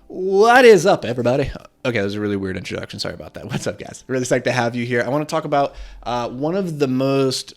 What is up, everybody? Okay, that was a really weird introduction. Sorry about that. What's up, guys? Really psyched to have you here. I want to talk about one of the most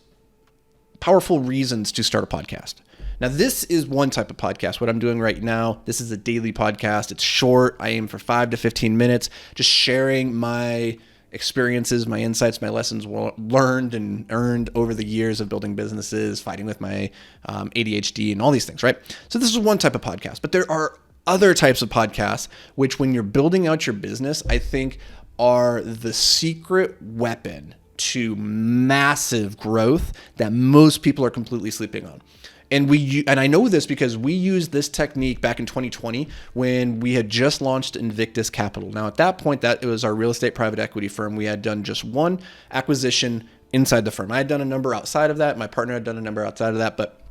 powerful reasons to start a podcast. Now, this is one type of podcast. What I'm doing right now, this is a daily podcast. It's short. I aim for 5 to 15 minutes, just sharing my experiences, my insights, my lessons learned and earned over the years of building businesses, fighting with my ADHD and all these things, right? So this is one type of podcast, but there are other types of podcasts, which when you're building out your business, I think are the secret weapon to massive growth that most people are completely sleeping on. And I know this because we used this technique back in 2020 when we had just launched Invictus Capital. Now, at that point, it was our real estate private equity firm. We had done just one acquisition inside the firm. I had done a number outside of that. My partner had done a number outside of that. But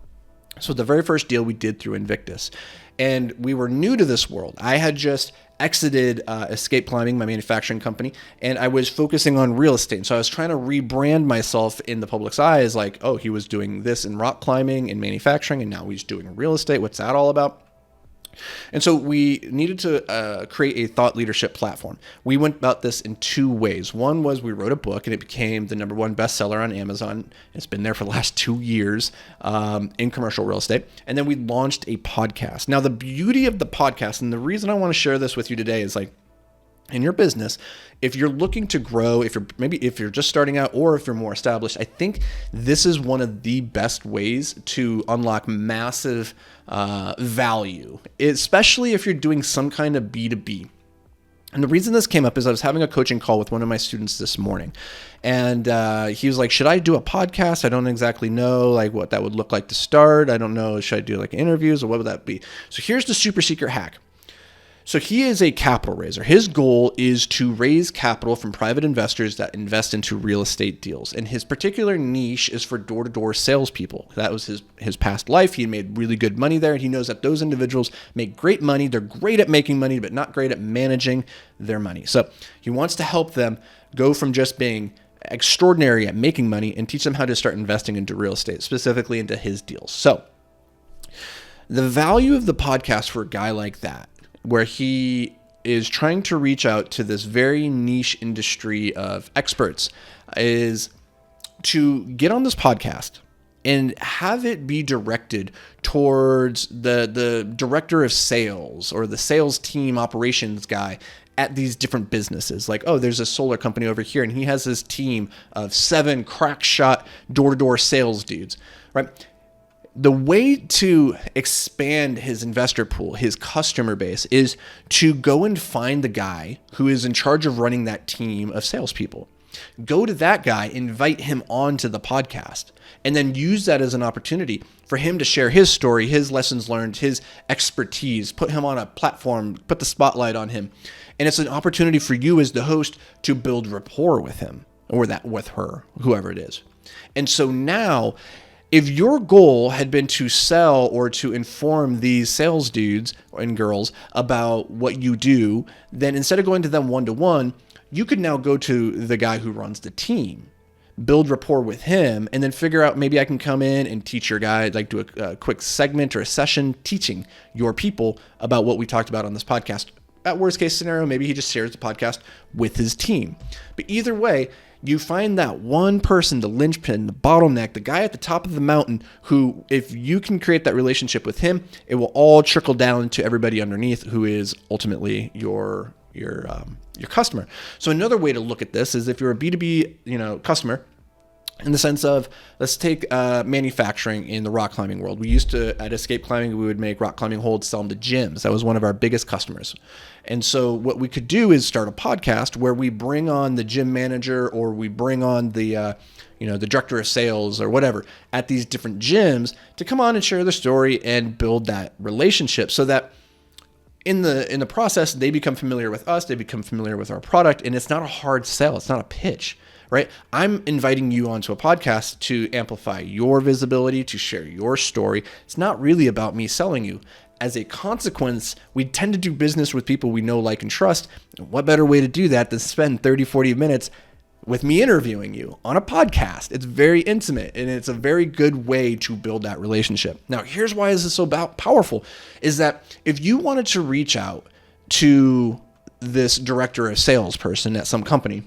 so the very first deal we did through Invictus. And we were new to this world. I had just exited Escape Climbing, my manufacturing company, and I was focusing on real estate. So I was trying to rebrand myself in the public's eye as like, oh, he was doing this in rock climbing and manufacturing, and now he's doing real estate. What's that all about? And so we needed to create a thought leadership platform. We went about this in two ways. One was we wrote a book and it became the #1 bestseller on Amazon. It's been there for the last 2 years in commercial real estate. And then we launched a podcast. Now, the beauty of the podcast, and the reason I want to share this with you today is like, in your business, if you're looking to grow, if you're just starting out or if you're more established, I think this is one of the best ways to unlock massive value, especially if you're doing some kind of B2B. And the reason this came up is I was having a coaching call with one of my students this morning, and he was like, should I do a podcast? I don't exactly know like what that would look like to start. I don't know. Should I do like interviews or what would that be? So here's the super secret hack. So he is a capital raiser. His goal is to raise capital from private investors that invest into real estate deals. And his particular niche is for door-to-door salespeople. That was his past life. He made really good money there. And he knows that those individuals make great money. They're great at making money, but not great at managing their money. So he wants to help them go from just being extraordinary at making money and teach them how to start investing into real estate, specifically into his deals. So the value of the podcast for a guy like that, where he is trying to reach out to this very niche industry of experts, is to get on this podcast and have it be directed towards the director of sales or the sales team operations guy at these different businesses. Like, oh, there's a solar company over here, and he has this team of 7 crack shot door-to-door sales dudes, right? The way to expand his investor pool, his customer base, is to go and find the guy who is in charge of running that team of salespeople. Go to that guy, invite him onto the podcast, and then use that as an opportunity for him to share his story, his lessons learned, his expertise, put him on a platform, put the spotlight on him. And it's an opportunity for you as the host to build rapport with him or that with her, whoever it is. And so now, if your goal had been to sell or to inform these sales dudes and girls about what you do, then instead of going to them one-to-one, you could now go to the guy who runs the team, build rapport with him, and then figure out maybe I can come in and teach your guy, like do a quick segment or a session teaching your people about what we talked about on this podcast. At worst case scenario, maybe he just shares the podcast with his team. But either way, you find that one person, the linchpin, the bottleneck, the guy at the top of the mountain who, if you can create that relationship with him, it will all trickle down to everybody underneath who is ultimately your customer. So another way to look at this is if you're a B2B, customer, in the sense of, let's take manufacturing in the rock climbing world. We used to, at Escape Climbing, we would make rock climbing holds, sell them to gyms. That was one of our biggest customers. And so what we could do is start a podcast where we bring on the gym manager or we bring on the director of sales or whatever at these different gyms to come on and share their story and build that relationship so that in the process, they become familiar with us, they become familiar with our product, and it's not a hard sell. It's not a pitch. Right? I'm inviting you onto a podcast to amplify your visibility, to share your story. It's not really about me selling you. As a consequence, we tend to do business with people we know, like, and trust. What better way to do that than spend 30, 40 minutes with me interviewing you on a podcast? It's very intimate, and it's a very good way to build that relationship. Now, here's why this is so powerful, is that if you wanted to reach out to this director of salesperson at some company,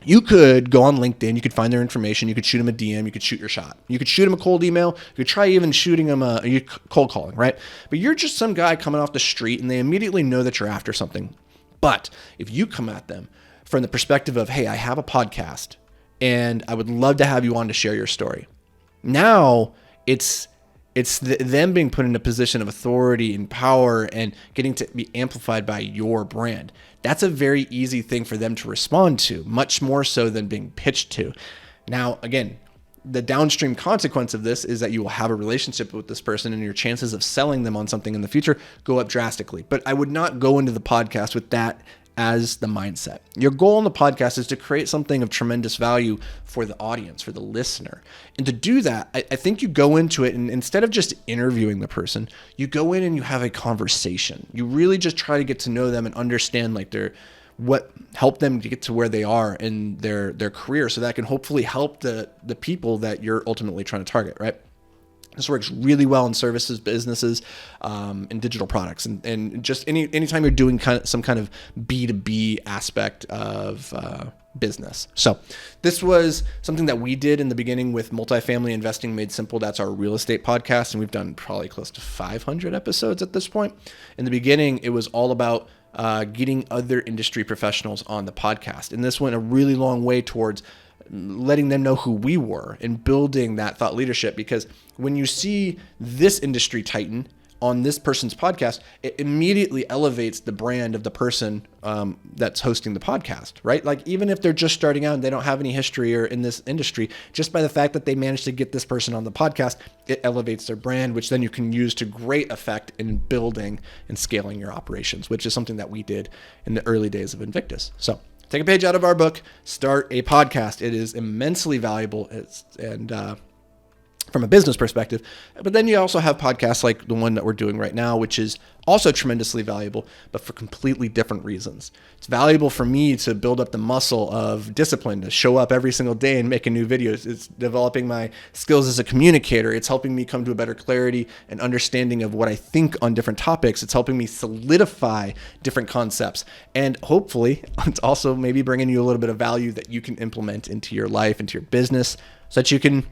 you could go on LinkedIn, you could find their information, you could shoot them a DM, you could shoot your shot. You could shoot them a cold email, you could try even shooting them cold calling, right? But you're just some guy coming off the street and they immediately know that you're after something. But if you come at them from the perspective of, hey, I have a podcast and I would love to have you on to share your story. Now it's them being put in a position of authority and power and getting to be amplified by your brand. That's a very easy thing for them to respond to, much more so than being pitched to. Now, again, the downstream consequence of this is that you will have a relationship with this person and your chances of selling them on something in the future go up drastically. But I would not go into the podcast with that as the mindset. Your goal in the podcast is to create something of tremendous value for the audience, for the listener. And to do that, I think you go into it and instead of just interviewing the person, you go in and you have a conversation. You really just try to get to know them and understand like what helped them to get to where they are in their career, so that can hopefully help the people that you're ultimately trying to target, right? This works really well in services, businesses, and digital products, and just anytime you're doing some kind of B2B aspect of business. So this was something that we did in the beginning with Multifamily Investing Made Simple. That's our real estate podcast, and we've done probably close to 500 episodes at this point. In the beginning, it was all about getting other industry professionals on the podcast, and this went a really long way towards letting them know who we were and building that thought leadership. Because when you see this industry titan on this person's podcast, it immediately elevates the brand of the person that's hosting the podcast, right? Like even if they're just starting out and they don't have any history or in this industry, just by the fact that they managed to get this person on the podcast, it elevates their brand, which then you can use to great effect in building and scaling your operations, which is something that we did in the early days of Invictus. So take a page out of our book, start a podcast. It is immensely valuable from a business perspective. But then you also have podcasts like the one that we're doing right now, which is also tremendously valuable, but for completely different reasons. It's valuable for me to build up the muscle of discipline, to show up every single day and make a new video. It's developing my skills as a communicator. It's helping me come to a better clarity and understanding of what I think on different topics. It's helping me solidify different concepts. And hopefully it's also maybe bringing you a little bit of value that you can implement into your life, into your business, so that you can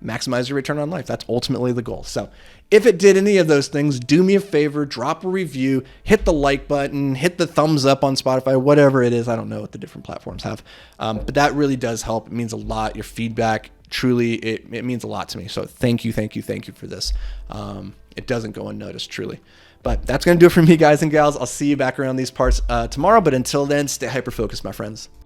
maximize your return on life. That's ultimately the goal. So if it did any of those things, do me a favor, drop a review, hit the like button, hit the thumbs up on Spotify, whatever it is. I don't know what the different platforms have. But that really does help. It means a lot. Your feedback, truly, it means a lot to me. So thank you for this. It doesn't go unnoticed, truly. But that's going to do it for me, guys and gals. I'll see you back around these parts tomorrow. But until then, stay hyper-focused, my friends.